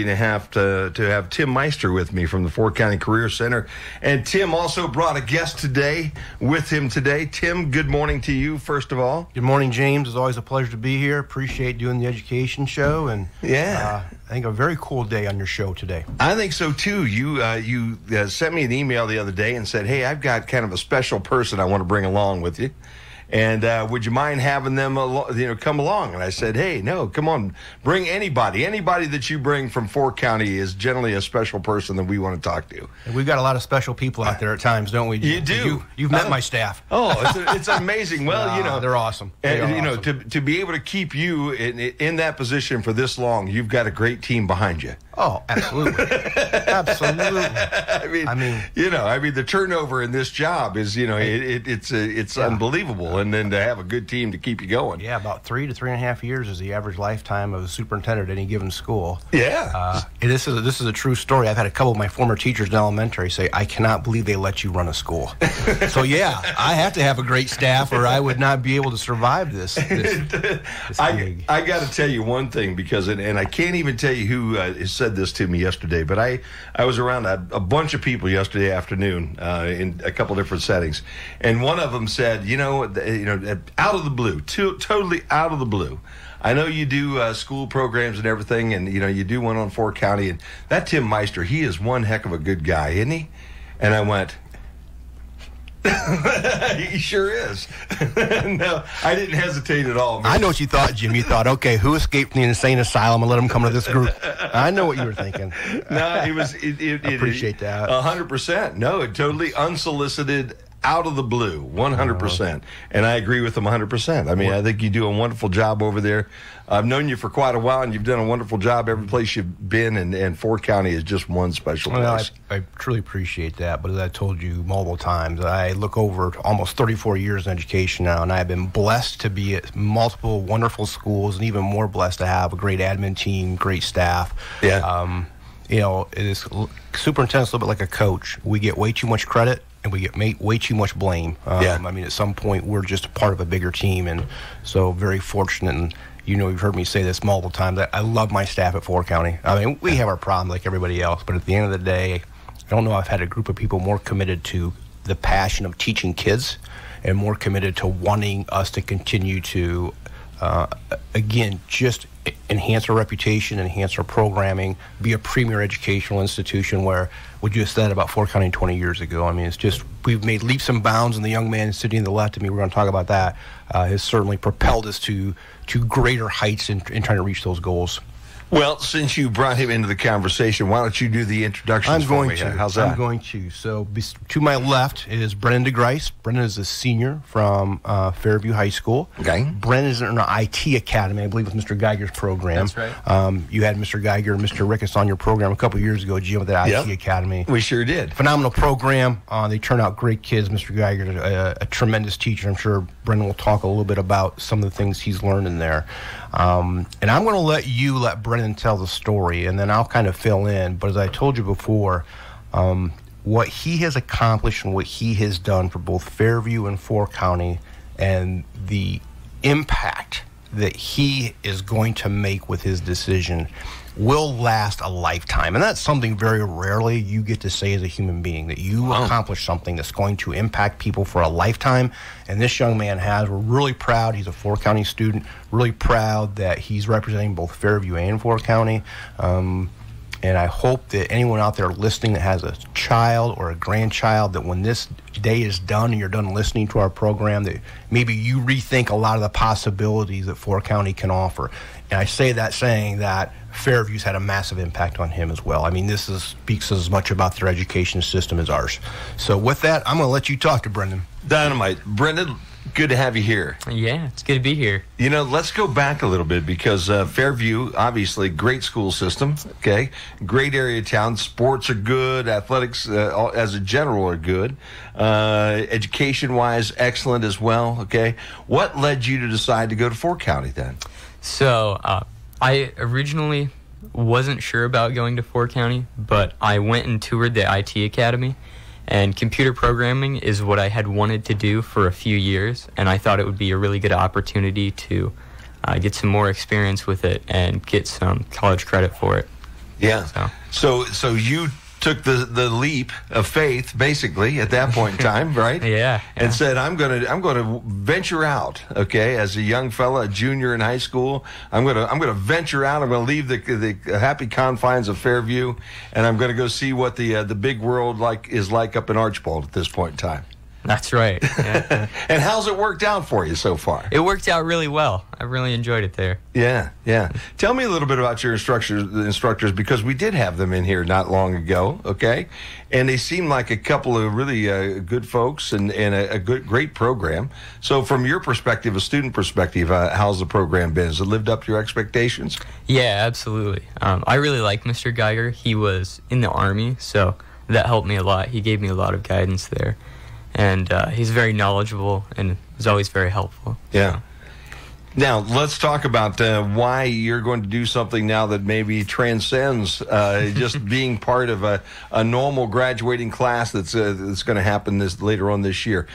to have Tim Meister with me from the Fort County Career Center. And Tim also brought a guest today with him today. Tim, good morning to you, first of all. Good morning, James. It's always a pleasure to be here. Appreciate doing the education show. And I think a very cool day on your show today. I think so, too. You sent me an email the other day and said, hey, I've got kind of a special person I want to bring along with you. And would you mind having them, come along? And I said, hey, no, come on, bring anybody. Anybody that you bring from Fort County is generally a special person that we want to talk to. And we've got a lot of special people out there at times, don't we? You do. You've met my staff. Oh, it's amazing. Well, they're awesome. And, awesome. To be able to keep you in that position for this long, you've got a great team behind you. Oh, absolutely. Absolutely. I mean, the turnover in this job is, it's unbelievable. And then to have a good team to keep you going. Yeah, about 3 to 3.5 years is the average lifetime of a superintendent at any given school. Yeah. This is a true story. I've had a couple of my former teachers in elementary say, I cannot believe they let you run a school. So, yeah, I have to have a great staff or I would not be able to survive this gig. I got to tell you one thing, because, and I can't even tell you who said this to me yesterday, but I was around a bunch of people yesterday afternoon in a couple different settings, and one of them said, out of the blue, totally out of the blue, I know you do school programs and everything, and you do one on Fort County, and that Tim Meister, he is one heck of a good guy, isn't he? And I went, he sure is. No, I didn't hesitate at all. I know what you thought, Jim. You thought, okay, who escaped from the insane asylum and let him come to this group? I know what you were thinking. No, I appreciate that. 100%. No, it totally unsolicited, out of the blue, 100%. And I agree with them 100%. I mean, I think you do a wonderful job over there. I've known you for quite a while, and you've done a wonderful job every place you've been, and Fort County is just one special place. I truly appreciate that, but as I told you multiple times, I look over almost 34 years in education now, and I've been blessed to be at multiple wonderful schools, and even more blessed to have a great admin team, great staff. Yeah. It is superintendent's a little bit like a coach. We get way too much credit, and we get way too much blame. I mean, at some point, we're just a part of a bigger team, and so very fortunate. And you've heard me say this multiple times, that I love my staff at Fort County. I mean, we have our problems like everybody else, but at the end of the day, I don't know I've had a group of people more committed to the passion of teaching kids and more committed to wanting us to continue to, again, just enhance our reputation, enhance our programming, be a premier educational institution where we just said about Fort County 20 years ago. I mean, it's just, we've made leaps and bounds, and the young man sitting to the left of me, we're going to talk about that, has certainly propelled us to greater heights in trying to reach those goals. Well, since you brought him into the conversation, why don't you do the introductions for me? How's that? I'm going to. So to my left is Brendan Degryse. Brendan is a senior from Fairview High School. Okay. Brendan is in our IT Academy, I believe, with Mr. Geiger's program. That's right. You had Mr. Geiger and Mr. Rickus on your program a couple years ago, Jim, with the IT Academy. We sure did. Phenomenal program. They turn out great kids. Mr. Geiger, a tremendous teacher. I'm sure Brendan will talk a little bit about some of the things he's learned in there. And I'm going to let Brendan tell the story, and then I'll kind of fill in. But as I told you before, what he has accomplished and what he has done for both Fairview and Fort County, and the impact that he is going to make with his decision will last a lifetime. And that's something very rarely you get to say as a human being, that you accomplish something that's going to impact people for a lifetime. And this young man has. We're really proud. He's a Fort County student. Really proud that he's representing both Fairview and Fort County. And I hope that anyone out there listening that has a child or a grandchild, that when this day is done and you're done listening to our program, that maybe you rethink a lot of the possibilities that Fort County can offer. And I say that saying that Fairview's had a massive impact on him as well. I mean, this speaks as much about their education system as ours. So with that, I'm going to let you talk to Brendan. Dynamite. Brendan, good to have you here. Yeah, it's good to be here. Let's go back a little bit, because Fairview, obviously, great school system, okay? Great area town. Sports are good. Athletics, as a general, are good. Education-wise, excellent as well, okay? What led you to decide to go to Fort County then? So, I originally wasn't sure about going to Fort County, but I went and toured the IT Academy, and computer programming is what I had wanted to do for a few years, and I thought it would be a really good opportunity to get some more experience with it and get some college credit for it. Yeah. So you took the leap of faith, basically, at that point in time, right? Yeah. And said, I'm gonna venture out. Okay, as a young fella, a junior in high school, I'm gonna venture out. I'm gonna leave the happy confines of Fairview, and I'm gonna go see what the big world is like up in Archbold at this point in time. That's right. Yeah. And how's it worked out for you so far? It worked out really well. I really enjoyed it there. Yeah. Tell me a little bit about your instructors, because we did have them in here not long ago, okay? And they seem like a couple of really good folks and a great program. So from your perspective, a student perspective, how's the program been? Has it lived up to your expectations? Yeah, absolutely. I really like Mr. Geiger. He was in the Army, so that helped me a lot. He gave me a lot of guidance there. And he's very knowledgeable and is always very helpful. Yeah. Now, let's talk about why you're going to do something now that maybe transcends just being part of a normal graduating class that's going to happen later on this year.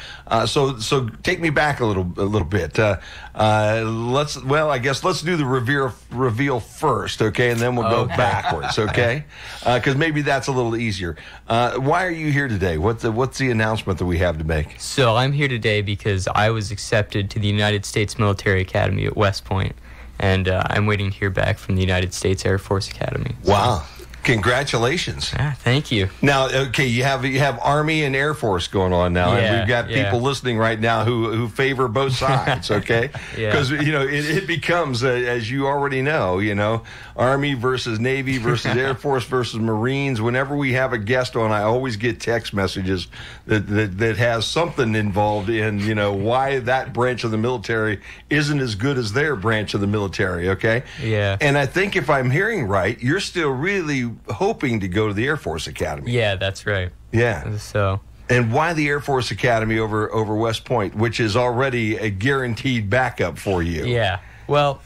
So take me back a little bit. Let's do the reveal first, okay, and then we'll go backwards, okay? Because maybe that's a little easier. Why are you here today? What's the announcement that we have to make? So I'm here today because I was accepted to the United States Military Academy at West Point, and I'm waiting to hear back from the United States Air Force Academy. Wow. Congratulations. Yeah, thank you. Now, okay, you have Army and Air Force going on now, and we've got people listening right now who favor both sides, okay? Because, it becomes, as you already know, Army versus Navy versus Air Force versus Marines. Whenever we have a guest on, I always get text messages that has something involved in, why that branch of the military isn't as good as their branch of the military, okay? Yeah. And I think if I'm hearing right, you're still really hoping to go to the Air Force Academy. Yeah, that's right. Yeah. So. And why the Air Force Academy over West Point, which is already a guaranteed backup for you? Yeah. Well,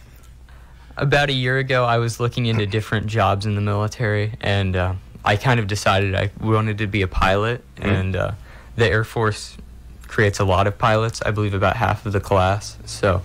about a year ago, I was looking into different jobs in the military, and I kind of decided I wanted to be a pilot, and the Air Force creates a lot of pilots, I believe about half of the class, so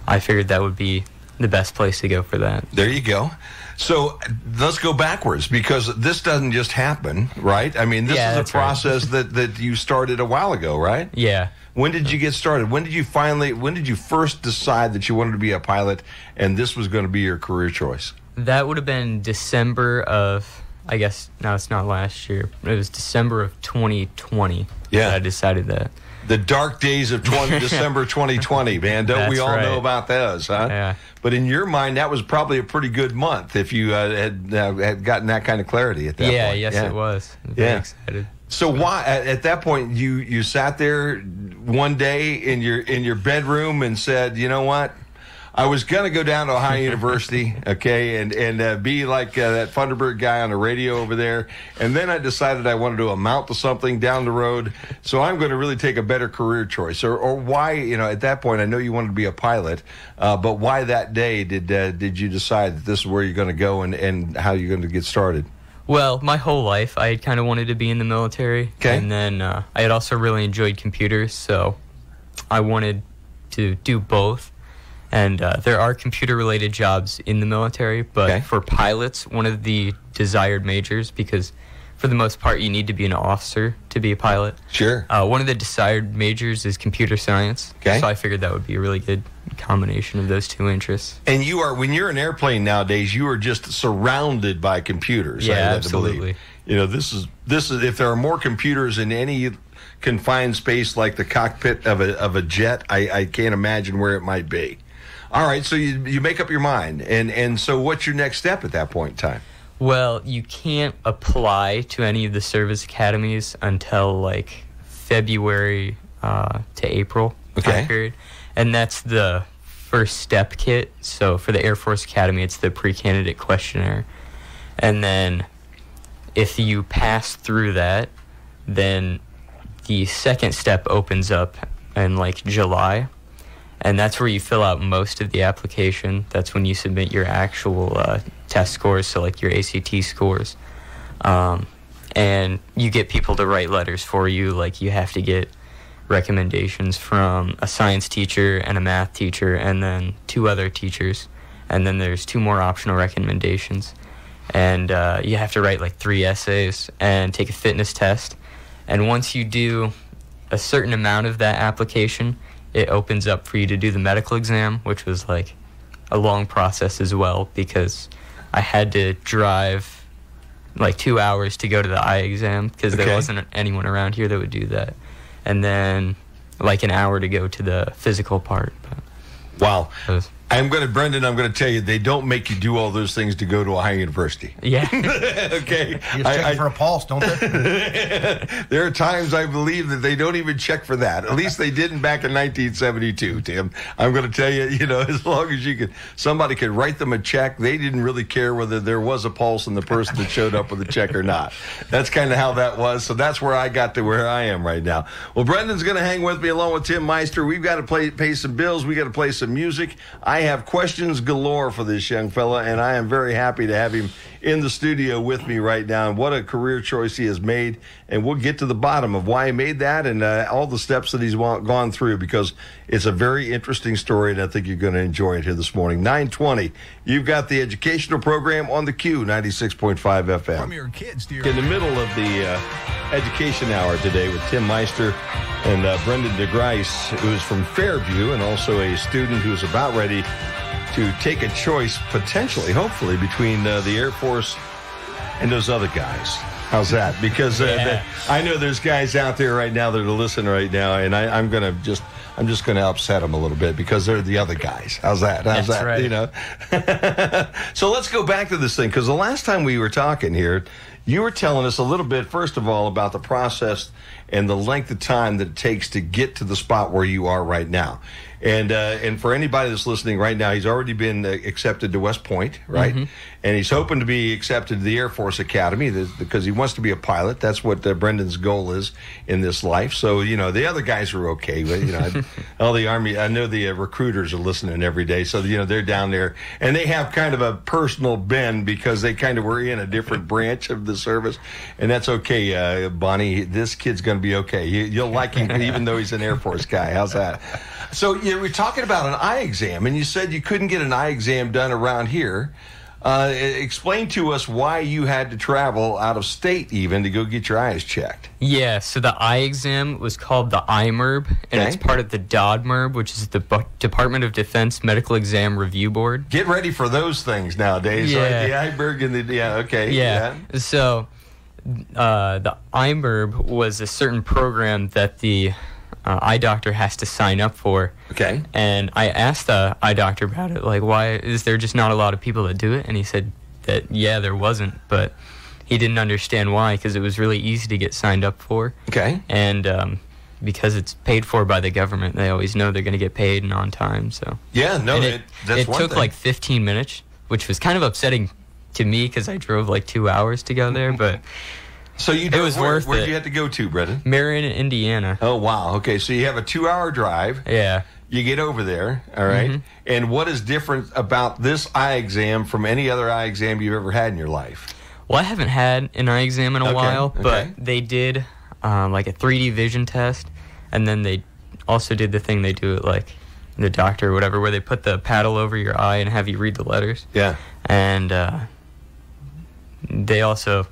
I figured that would be the best place to go for that. There you go. So let's go backwards, because this doesn't just happen, right? I mean, this is a process that you started a while ago, right? Yeah. When did you get started? When did you first decide that you wanted to be a pilot and this was going to be your career choice? That would have been December of, I guess, no, it's not last year. It was December of 2020 that I decided that. The dark days of December 2020, man. Don't we all know about those, huh? Yeah. But in your mind, that was probably a pretty good month if you had gotten that kind of clarity at that point. Yes, it was. I was very excited. So why, at that point, you sat there one day in your bedroom and said, you know what? I was going to go down to Ohio University, okay, and be like that Funderburg guy on the radio over there. And then I decided I wanted to amount to something down the road. So I'm going to really take a better career choice. Or why, at that point, I know you wanted to be a pilot, but why that day did you decide that this is where you're going to go and how you're going to get started? Well, my whole life, I had kind of wanted to be in the military. Okay. And then I had also really enjoyed computers, so I wanted to do both. And there are computer-related jobs in the military, but for pilots, one of the desired majors, because for the most part, you need to be an officer to be a pilot. Sure. One of the desired majors is computer science. Okay. So I figured that would be a really good combination of those two interests. And when you're in an airplane nowadays, you are just surrounded by computers. Yeah, I have absolutely. To believe. This is if there are more computers in any confined space like the cockpit of a jet, I can't imagine where it might be. All right, so you make up your mind, and so what's your next step at that point in time? Well, you can't apply to any of the service academies until like February to April time period, and that's the first step kit. So for the Air Force Academy, it's the pre-candidate questionnaire, and then if you pass through that, then the second step opens up in like July. And that's where you fill out most of the application. That's when you submit your actual test scores, so like your ACT scores. And you get people to write letters for you. Like you have to get recommendations from a science teacher and a math teacher and then 2 other teachers. And then there's 2 more optional recommendations. and you have to write like 3 essays and take a fitness test. And once you do a certain amount of that application, it opens up for you to do the medical exam, which was like a long process as well, because I had to drive like 2 hours to go to the eye exam because there wasn't anyone around here that would do that. And then like an hour to go to the physical part. Wow. Brendan, I'm going to tell you, they don't make you do all those things to go to a high university. Yeah. Okay. You're checking for a pulse, don't they? There are times I believe that they don't even check for that. At least they didn't back in 1972, Tim. I'm going to tell you, as long as somebody could write them a check, they didn't really care whether there was a pulse in the person that showed up with a check or not. That's kind of how that was. So that's where I got to where I am right now. Well, Brendan's going to hang with me along with Tim Meister. We've got to pay some bills. We got to play some music. I have questions galore for this young fella, and I am very happy to have him in the studio with me right now. And what a career choice he has made, and we'll get to the bottom of why he made that and all the steps that he's gone through, because it's a very interesting story, and I think you're going to enjoy it here this morning. 9:20, you've got the educational program on the Q, 96.5 FM. From your kids to your... In the middle of the education hour today with Tim Meister and Brendan Degryse, who's from Fairview and also a student who's about ready to take a choice, potentially, hopefully, between the Air Force and those other guys. How's that? Because I know there's guys out there right now that are listening right now, and I'm just going to upset them a little bit because they're the other guys. How's that? How's that? Right. So let's go back to this thing, because the last time we were talking here, you were telling us a little bit, first of all, about the process and the length of time that it takes to get to the spot where you are right now. And for anybody that's listening right now, he's already been accepted to West Point, right? Mm-hmm. And he's hoping to be accepted to the Air Force Academy because he wants to be a pilot. That's what Brendan's goal is in this life. So, the other guys are okay. But, all the Army, I know the recruiters are listening every day. So, they're down there. And they have kind of a personal bend because they kind of were in a different branch of the service. And that's okay, Bonnie. This kid's going to be okay. You'll like him even though he's an Air Force guy. How's that? So we're talking about an eye exam, and you said you couldn't get an eye exam done around here. Explain to us why you had to travel out of state even to go get your eyes checked. Yeah, so the eye exam was called the IMERB, and it's part of the DODMERB, which is the Department of Defense Medical Exam Review Board. Get ready for those things nowadays, right? The IMERB and Yeah. So the IMERB was a certain program that the eye doctor has to sign up for. Okay. And I asked the eye doctor about it, like, why is there just not a lot of people that do it? And he said that, there wasn't, but he didn't understand why, because it was really easy to get signed up for. Okay. And because it's paid for by the government, they always know they're going to get paid and on time. So yeah, no, it took like 15 minutes, which was kind of upsetting to me because I drove like 2 hours to go there, but... So it was worth it. Where did you have to go to, Brendan? Marion, Indiana. Oh, wow. Okay, so you have a 2-hour drive. Yeah. You get over there, all right? Mm-hmm. And what is different about this eye exam from any other eye exam you've ever had in your life? Well, I haven't had an eye exam in a while, but they did like a 3D vision test, and then they also did the thing they do at like the doctor or whatever, where they put the paddle over your eye and have you read the letters. Yeah. And they also...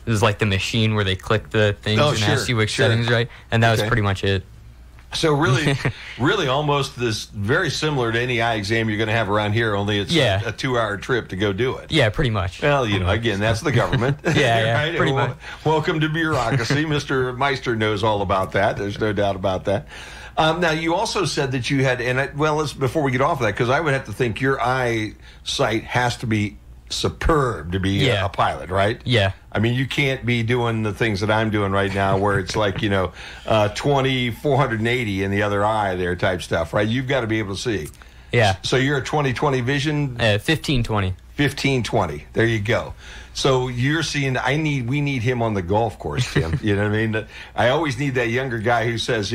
It was like the machine where they click the things ask you which settings, right? And that was pretty much it. So really almost this very similar to any eye exam you're going to have around here, only it's a 2-hour trip to go do it. Yeah, pretty much. Well, again, that's the government. right? Pretty much. Welcome to bureaucracy. Mr. Meister knows all about that. There's no doubt about that. Now, you also said that you had, before we get off of that, because I would have to think your eyesight has to be superb to be a pilot, right? Yeah. I mean, you can't be doing the things that I'm doing right now where it's like, 480 in the other eye there type stuff, right? You've got to be able to see. Yeah. So you're a 20/20 vision? 15/20. 15/20. There you go. So you're seeing, we need him on the golf course, Tim. You know what I mean? I always need that younger guy who says,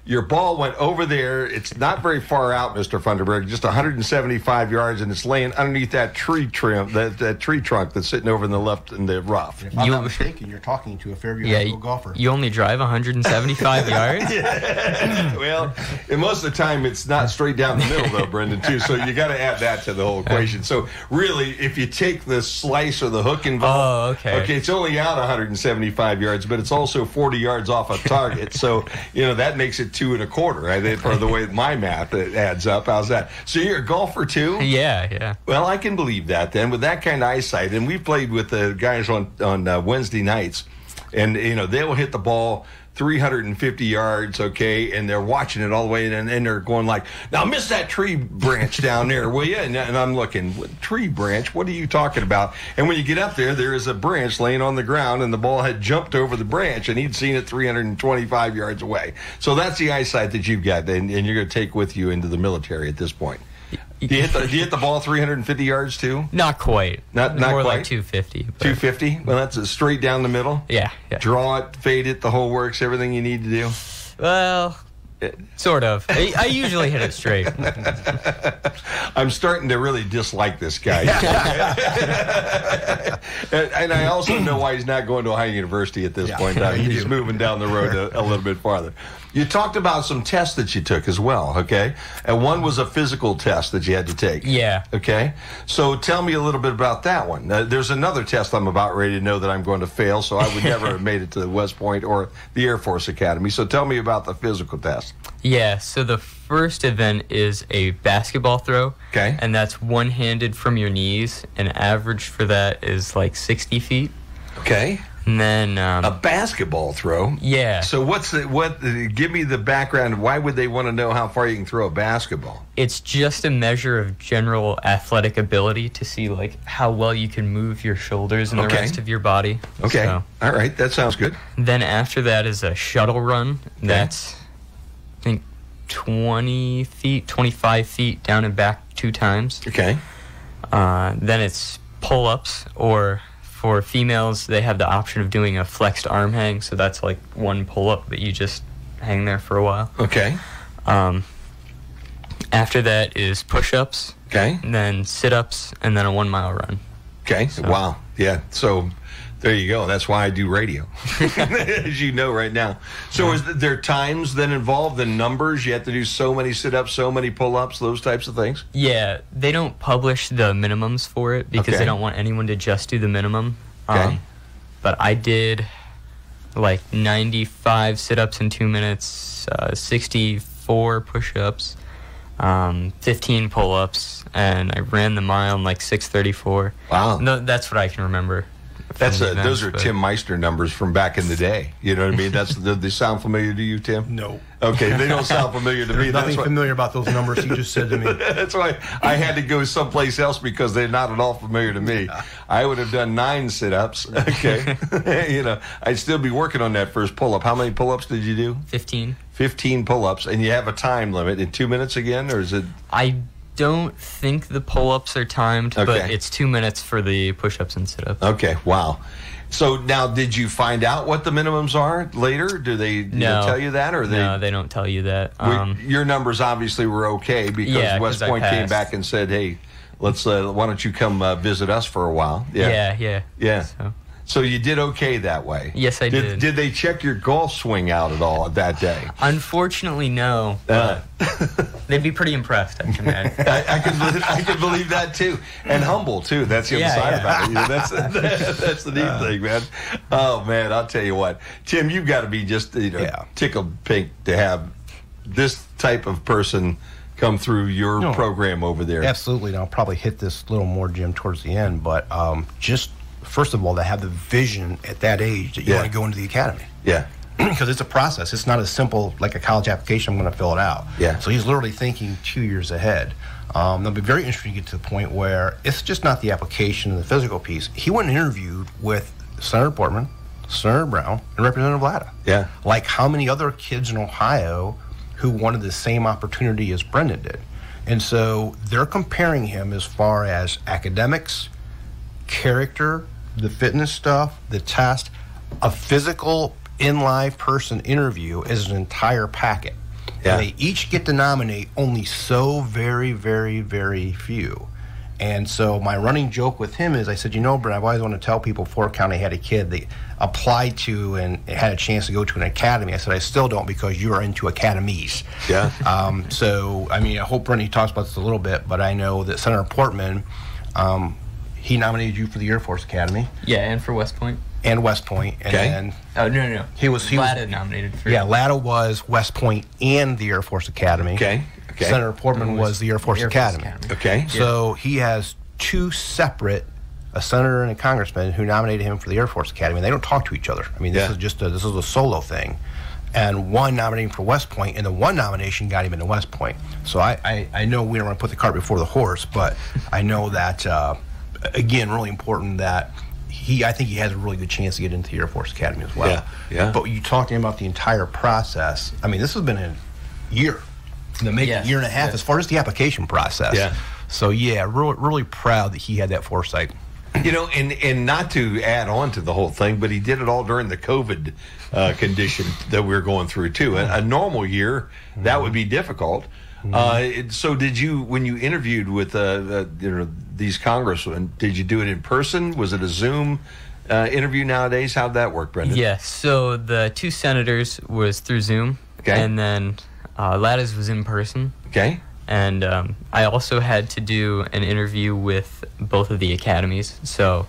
your ball went over there. It's not very far out, Mr. Funderburg, just 175 yards, and it's laying underneath that tree trim, that tree trunk that's sitting over in the left in the rough. If I'm not mistaken, you're talking to a Fairview High School golfer. You only drive 175 yards? Yeah. Well, and most of the time it's not straight down the middle, though, Brendan, too. So you got to add that to the whole equation. So really, if you take the slice or the hook involved, okay, it's only out 175 yards, but it's also 40 yards off a target. So, that makes it 2 1/4, I think, for the way my math adds up. How's that? So you're a golfer, too? Yeah. Well, I can believe that, then, with that kind of eyesight. And we've played with the guys on Wednesday nights, and, they'll hit the ball 350 yards, okay, and they're watching it all the way, and they're going like, now miss that tree branch down there, will you? And I'm looking, tree branch? What are you talking about? And when you get up there is a branch laying on the ground, and the ball had jumped over the branch, and he'd seen it 325 yards away. So that's the eyesight that you've got, and you're going to take with you into the military at this point. Do you hit the ball 350 yards too? Not quite. Not more quite? like 250. 250? Well, that's straight down the middle? Yeah. Draw it, fade it, the whole works, everything you need to do? Well, sort of. I usually hit it straight. I'm starting to really dislike this guy. And I also know why he's not going to Ohio University at this point. He's moving down the road a little bit farther. You talked about some tests that you took as well, okay? And one was a physical test that you had to take. Yeah. Okay? So tell me a little bit about that one. There's another test I'm about ready to know that I'm going to fail, so I would never have made it to West Point or the Air Force Academy. So tell me about the physical test. Yeah, so the first event is a basketball throw. Okay. And that's one-handed from your knees, and average for that is like 60 feet. Okay. And then a basketball throw. Yeah. So give me the background. Why would they want to know how far you can throw a basketball? It's just a measure of general athletic ability to see like how well you can move your shoulders and the rest of your body. Okay. So, all right, that sounds good. Then after that is a shuttle run. Okay. That's I think 20 feet, 25 feet down and back 2 times. Okay. Then it's pull-ups, or for females, they have the option of doing a flexed arm hang, so that's like one pull-up, but you just hang there for a while. Okay. After that is push-ups. Okay. And then sit-ups, and then a 1 mile run. Okay. So. Wow. Yeah. So there you go. That's why I do radio, as you know right now. So is there times then involved in numbers? You have to do so many sit-ups, so many pull-ups, those types of things? Yeah. They don't publish the minimums for it because they don't want anyone to just do the minimum. Okay. But I did like 95 sit-ups in 2 minutes, 64 push-ups, 15 pull-ups, and I ran the mile in like 6:34. Wow. No, that's what I can remember. Those are Tim Meister numbers from back in the day. You know what I mean? They sound familiar to you, Tim? No. Okay, they don't sound familiar to me. Nothing familiar about those numbers you just said to me. That's why I had to go someplace else because they're not at all familiar to me. I would have done 9 sit-ups. Okay. I'd still be working on that first pull-up. How many pull-ups did you do? 15. 15 pull-ups, and you have a time limit in 2 minutes again, or is it? I don't think the pull-ups are timed, but it's 2 minutes for the push-ups and sit-ups. Okay, wow. So now, did you find out what the minimums are later? Do they tell you that, or no? They don't tell you that. Your numbers obviously were okay because West Point came back and said, "Hey, let's why don't you come visit us for a while?" Yeah. So you did okay that way. Yes, I did. Did they check your golf swing out at all that day? Unfortunately, no. But they'd be pretty impressed, I can imagine. I can believe that too, and humble too. That's the other side about it. That's the neat thing, man. Oh man, I'll tell you what, Tim, you've got to be just tickled pink to have this type of person come through your program over there. Absolutely, and I'll probably hit this a little more, Jim, towards the end, but just. First of all, to have the vision at that age that you want to go into the academy. Yeah. Because it's a process. It's not as simple like a college application, I'm going to fill it out. Yeah. So he's literally thinking 2 years ahead. It'll be very interesting to get to the point where it's just not the application and the physical piece. He went and interviewed with Senator Portman, Senator Brown, and Representative Latta. Yeah. Like how many other kids in Ohio who wanted the same opportunity as Brendan did. And so they're comparing him as far as academics, character, the fitness stuff, the test, a physical in-live person interview is an entire packet. Yeah. They each get to nominate only so very, very, very few. And so my running joke with him is, I said, Brent, I've always wanted to tell people Fort County had a kid they applied to and had a chance to go to an academy. I said, I still don't, because you are into academies. Yeah. So, I hope Brendan talks about this a little bit, but I know that Senator Portman, he nominated you for the Air Force Academy. Yeah, and for West Point. And West Point. And Okay. then No. he was Latta nominated for. Yeah, Latta was West Point and the Air Force Academy. Okay. Senator Portman was the Air Force Academy. Okay. So he has two separate, a senator and a congressman, who nominated him for the Air Force Academy. They don't talk to each other. This is just this is a solo thing. And one nominating for West Point, and the one nomination got him into West Point. So I know we don't want to put the cart before the horse, but I know that, again, really important that I think he has a really good chance to get into the Air Force Academy as well. Yeah. But you talking about the entire process, this has been a year. Maybe a year and a half as far as the application process. Yeah. So, really proud that he had that foresight. And not to add on to the whole thing, but he did it all during the COVID condition that we were going through, too. A normal year, that would be difficult. So did you, when you interviewed with these congressmen, did you do it in person? Was it a Zoom interview nowadays? How'd that work, Brendan? Yes. So the two senators was through Zoom. Okay. And then Latta's was in person. Okay. And I also had to do an interview with both of the academies. So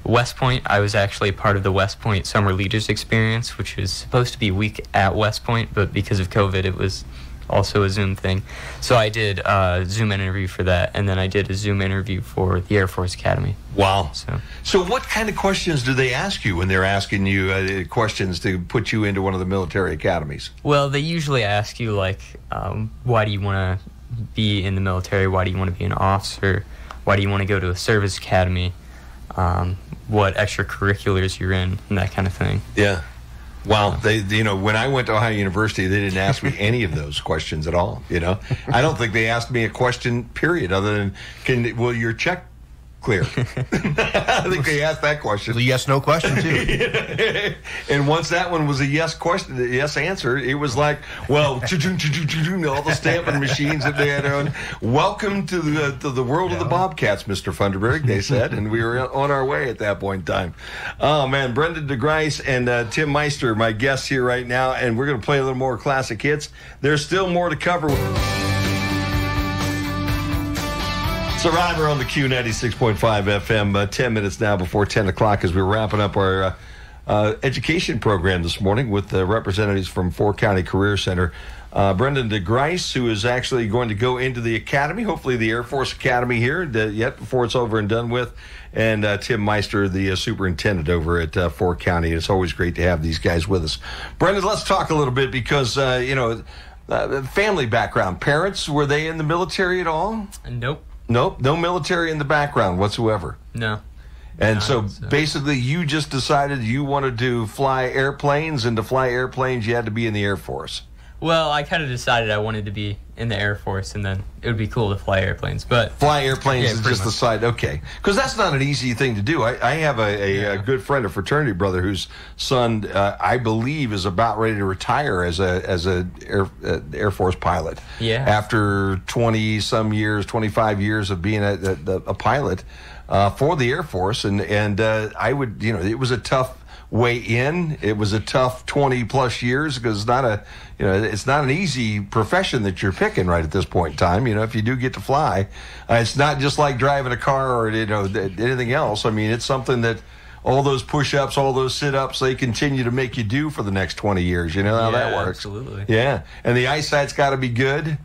West Point, I was actually part of the West Point Summer Leaders Experience, which was supposed to be a week at West Point, but because of COVID, it was also a Zoom thing. So I did a Zoom interview for that, and then I did a Zoom interview for the Air Force Academy. Wow. So what kind of questions do they ask you when they're asking you questions to put you into one of the military academies? Well, they usually ask you, like, why do you want to be in the military? Why do you want to be an officer? Why do you want to go to a service academy? What extracurriculars you're in, and that kind of thing. Yeah. Wow. They, when I went to Ohio University, they didn't ask me any of those questions at all. I don't think they asked me a question, period, other than, will your check clear? I think they asked that question. It was a yes/no question too. And once that one was a yes question, a yes answer, it was like, well, all the stamping machines that they had on. Welcome to the world of the Bobcats, Mr. Funderburg, they said, and we were on our way at that point in time. Oh man, Brendan Degryse and Tim Meister, my guests here right now, and we're going to play a little more classic hits. There's still more to cover. Survivor on the Q96.5 FM, 10 minutes now before 10 o'clock as we're wrapping up our education program this morning with representatives from Fort County Career Center. Brendan Degryse, who is actually going to go into the academy, hopefully the Air Force Academy here, yet before it's over and done with, and Tim Meister, the superintendent over at Fort County. It's always great to have these guys with us. Brendan, let's talk a little bit because, family background. Parents, were they in the military at all? Nope. Nope, no military in the background whatsoever. No. And so basically you just decided you wanted to fly airplanes, and to fly airplanes you had to be in the Air Force. Well, I kind of decided I wanted to be in the Air Force, and then it would be cool to fly airplanes. But fly airplanes is just much. the side, okay. Because that's not an easy thing to do. I have a good friend, a fraternity brother, whose son, I believe, is about ready to retire as a Air Force pilot. Yeah. After 20-some years, 25 years of being a pilot for the Air Force, and I would, it was a tough way in. It was a tough 20+ years because it's not an easy profession that you're picking right at this point in time. If you do get to fly, it's not just like driving a car or anything else. It's something that all those push-ups, all those sit-ups, they continue to make you do for the next 20 years. You know how that works. Absolutely. Yeah, and the eyesight's got to be good.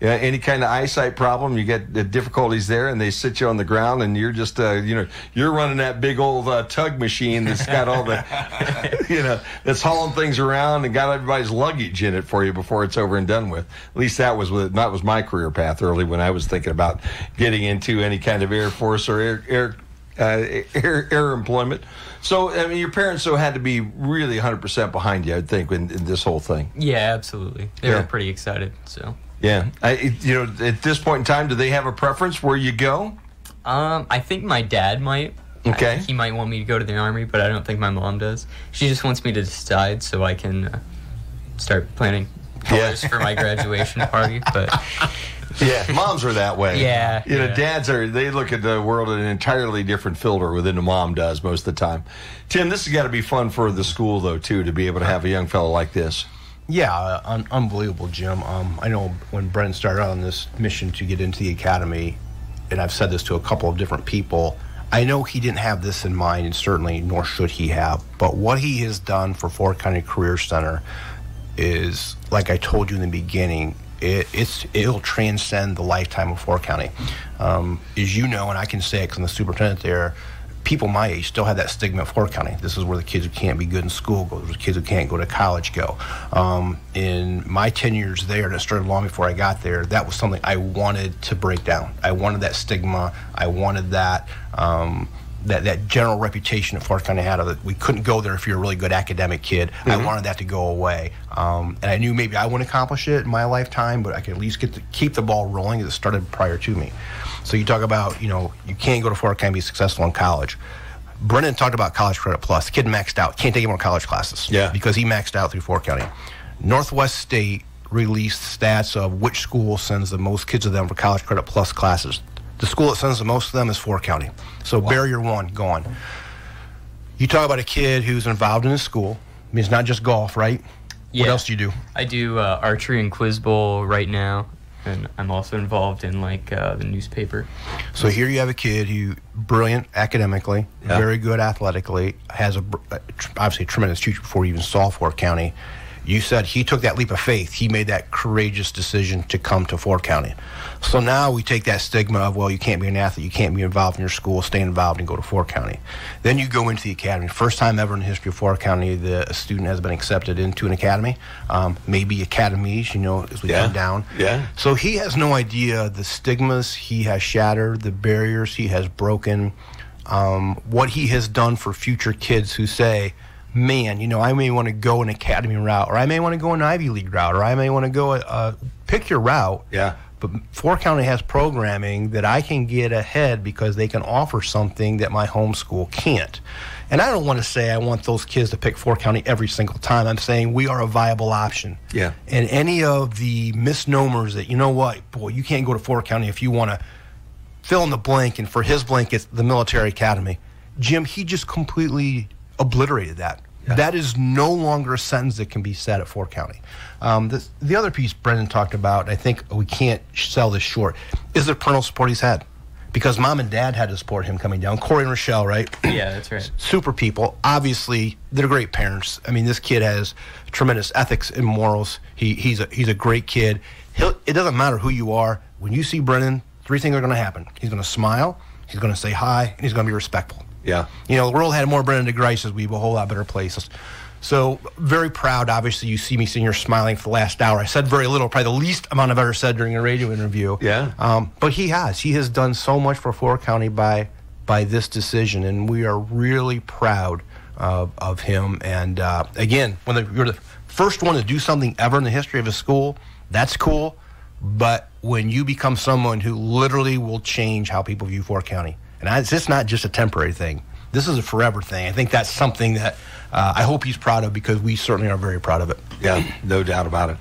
Yeah, any kind of eyesight problem, you get the difficulties there, and they sit you on the ground, and you're just, you're running that big old tug machine that's got all the, that's hauling things around and got everybody's luggage in it for you before it's over and done with. At least that was my career path early when I was thinking about getting into any kind of Air Force or air employment. So, your parents had to be really 100% behind you, I'd think, in this whole thing. Yeah, absolutely. They were pretty excited, so. Yeah. At this point in time, do they have a preference where you go? I think my dad might. Okay. He might want me to go to the Army, but I don't think my mom does. She just wants me to decide so I can start planning colors for my graduation party, but yeah, moms are that way. Yeah, you know, dads they look at the world in an entirely different filter than a mom does most of the time. Tim, this has got to be fun for the school though too, to be able to have a young fellow like this. Yeah, unbelievable, Jim. I know when Brendan started out on this mission to get into the academy, and I've said this to a couple of different people, I know he didn't have this in mind, and certainly nor should he have, but what he has done for Fort County Career Center is, like I told you in the beginning, it'll transcend the lifetime of Fort County. As you know, and I can say it because I'm the superintendent there, people my age still have that stigma at Fort County. This is where the kids who can't be good in school go. There's kids who can't go to college go. In my 10 years there, and it started long before I got there, that was something I wanted to break down. I wanted that stigma. I wanted that that general reputation that Fort County had of that we couldn't go there if you're a really good academic kid. Mm-hmm. I wanted that to go away. And I knew maybe I wouldn't accomplish it in my lifetime, but I could at least keep the ball rolling as it started prior to me. So you talk about, you can't go to Fort County and be successful in college. Brendan talked about College Credit Plus. The kid maxed out. Can't take any more college classes. Yeah. Because he maxed out through Fort County. Northwest State released stats of which school sends the most kids of them for College Credit Plus classes. The school that sends the most of them is Fort County. So barrier one, gone. You talk about a kid who's involved in his school. I mean, it's not just golf, right? Yeah. What else do you do? I do archery and quiz bowl right now, and I'm also involved in the newspaper. So here you have a kid who brilliant academically, very good athletically, has obviously a tremendous future before he even saw Fort County. You said he took that leap of faith. He made that courageous decision to come to Fort County. So now we take that stigma of, well, you can't be an athlete, you can't be involved in your school, stay involved and go to Fort County. Then you go into the academy. First time ever in the history of Fort County that a student has been accepted into an academy, maybe academies, as we come down. Yeah. So he has no idea the stigmas he has shattered, the barriers he has broken, what he has done for future kids who say, man, I may want to go an academy route, or I may want to go an Ivy League route, or I may want to go pick your route. Yeah. But Fort County has programming that I can get ahead because they can offer something that my home school can't. And I don't want to say I want those kids to pick Fort County every single time. I'm saying we are a viable option. Yeah. And any of the misnomers that, you can't go to Fort County if you want to fill in the blank, and for his blank, it's the military academy. Jim, he just completely obliterated that. Yeah. That is no longer a sentence that can be said at Fort County. The other piece Brendan talked about, I think we can't sell this short, is the parental support he's had. Because mom and dad had to support him coming down. Corey and Rochelle, right? Yeah, that's right. Super people. Obviously, they're great parents. I mean, this kid has tremendous ethics and morals. He's a great kid. It doesn't matter who you are. When you see Brendan, three things are going to happen. He's going to smile, he's going to say hi, and he's going to be respectful. Yeah. The world had more Brendan Degryse, we'd be a whole lot better places. So very proud. Obviously, you see me sitting here smiling for the last hour. I said very little, probably the least amount I've ever said during a radio interview. Yeah. But he has done so much for Fort County by this decision, and we are really proud of him. And again, when you're the first one to do something ever in the history of a school, that's cool. But when you become someone who literally will change how people view Fort County, and it's not just a temporary thing. This is a forever thing. I think that's something that I hope he's proud of, because we certainly are very proud of it. Yeah, no doubt about it.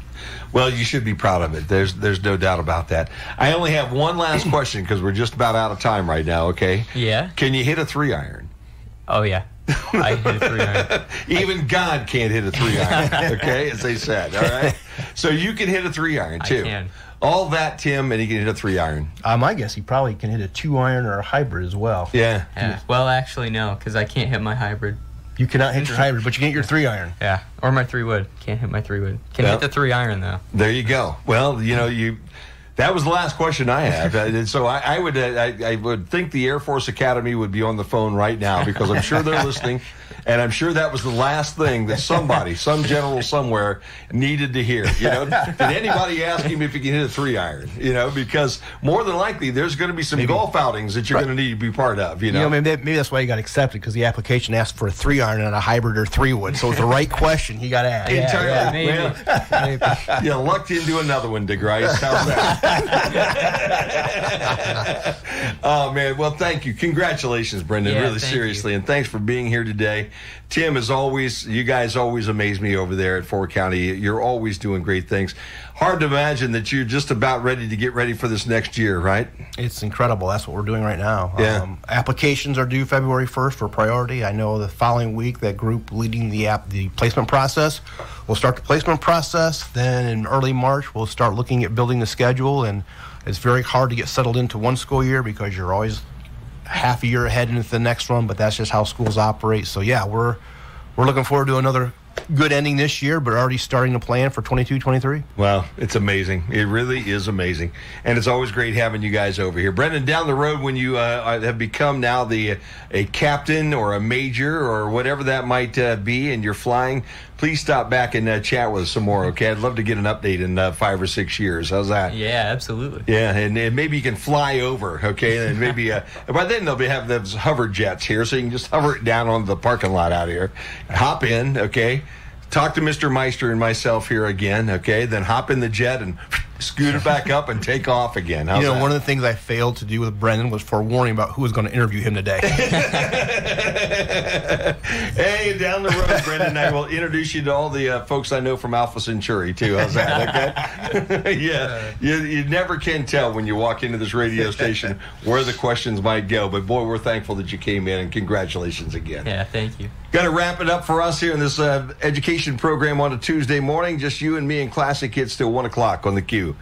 Well, you should be proud of it. There's no doubt about that. I only have one last question because we're just about out of time right now, okay? Yeah. Can you hit a 3-iron? Oh, yeah. I hit a 3-iron. Even God can't hit a 3-iron, okay, as they said, all right? So you can hit a 3-iron, too. I can. All that, Tim, and he can hit a 3-iron. I guess he probably can hit a 2-iron or a hybrid as well. Yeah. Well, actually, no, because I can't hit my hybrid. You cannot hit your hybrid, but you can hit your 3-iron. Yeah, or my 3-wood. Can't hit my 3-wood. Can hit the 3-iron, though. There you go. Well, that was the last question I have. And so I would think the Air Force Academy would be on the phone right now, because I'm sure they're listening, and I'm sure that was the last thing that somebody, some general somewhere, needed to hear. Did anybody ask him if he can hit a 3-iron? Because more than likely there's going to be some golf outings that you're going to need to be part of. Maybe that's why he got accepted, because the application asked for a 3-iron and a hybrid or 3-wood. So it's the right question he got asked. Entirely. Maybe. You lucked into another one, Degryse. How's that? Oh, man. Well, thank you. Congratulations, Brendan. Yeah, really thank seriously. you. And thanks for being here today. Tim, as always, you guys always amaze me over there at Fort County. You're always doing great things. Hard to imagine that you're just about ready to get ready for this next year, right? It's incredible. That's what we're doing right now. Yeah. Applications are due February 1st for priority. I know the following week that group leading the placement process will start the placement process. Then in early March, we'll start looking at building the schedule. And it's very hard to get settled into one school year because you're always half a year ahead into the next one, but that's just how schools operate. So, yeah, we're looking forward to another good ending this year, but already starting to plan for 22-23. Well, it's amazing. It really is amazing. And it's always great having you guys over here. Brendan, down the road when you have become now a captain or a major or whatever that might be and you're flying, please stop back and chat with us some more, okay? I'd love to get an update in 5 or 6 years. How's that? Yeah, absolutely. Yeah, and maybe you can fly over, okay? And maybe by then they'll have those hover jets here, so you can just hover it down on the parking lot out here. Hop in, okay? Talk to Mr. Meister and myself here again, okay? Then hop in the jet and scoot it back up and take off again. How's that? One of the things I failed to do with Brendan was forewarning about who was going to interview him today. Hey, down the road, Brendan, I will introduce you to all the folks I know from Alpha Centauri, too. How's that, okay? Yeah, you never can tell when you walk into this radio station where the questions might go. But, boy, we're thankful that you came in, and congratulations again. Yeah, thank you. Got to wrap it up for us here in this education program on a Tuesday morning. Just you and me and Classic Hits till 1 o'clock on the Q.